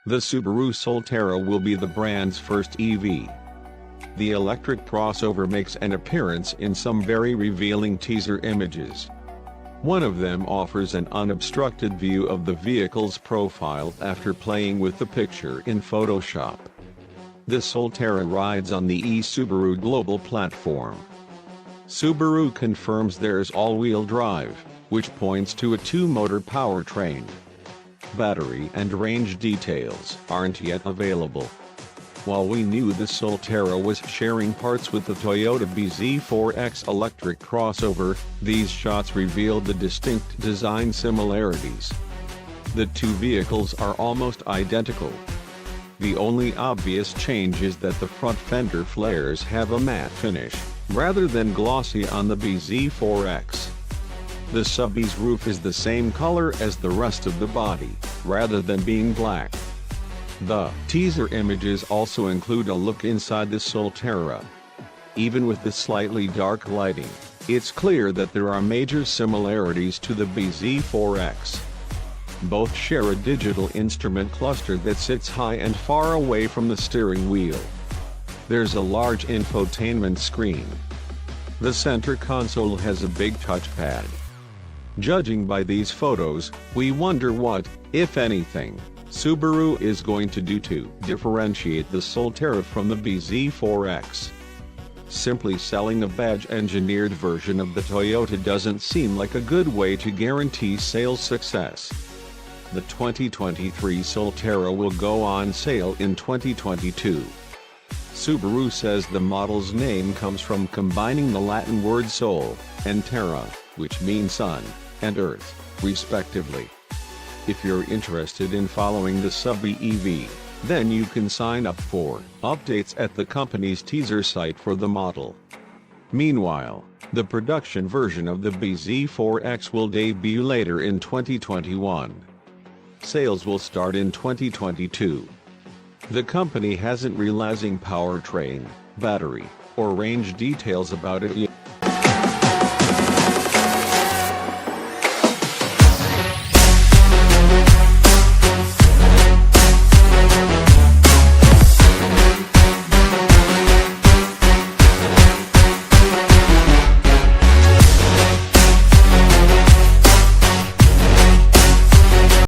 The Subaru Solterra will be the brand's first EV. The electric crossover makes an appearance in some very revealing teaser images. One of them offers an unobstructed view of the vehicle's profile after playing with the picture in Photoshop. The Solterra rides on the Subaru global platform. Subaru confirms there's all-wheel drive, which points to a two-motor powertrain. Battery and range details aren't yet available. While we knew the Solterra was sharing parts with the Toyota bZ4X electric crossover, these shots revealed the distinct design similarities. The two vehicles are almost identical. The only obvious change is that the front fender flares have a matte finish, rather than glossy on the bZ4X. The subby's roof is the same color as the rest of the body, rather than being black. The teaser images also include a look inside the Solterra. Even with the slightly dark lighting, it's clear that there are major similarities to the bZ4X. Both share a digital instrument cluster that sits high and far away from the steering wheel. There's a large infotainment screen. The center console has a big touchpad. Judging by these photos, we wonder what, if anything, Subaru is going to do to differentiate the Solterra from the bZ4X. Simply selling a badge-engineered version of the Toyota doesn't seem like a good way to guarantee sales success. The 2023 Solterra will go on sale in 2022. Subaru says the model's name comes from combining the Latin word sol and terra, which means sun and earth, respectively. If you're interested in following the subby EV, then you can sign up for updates at the company's teaser site for the model. Meanwhile, the production version of the bZ4X will debut later in 2021. Sales will start in 2022. The company hasn't releasing powertrain, battery, or range details about it yet.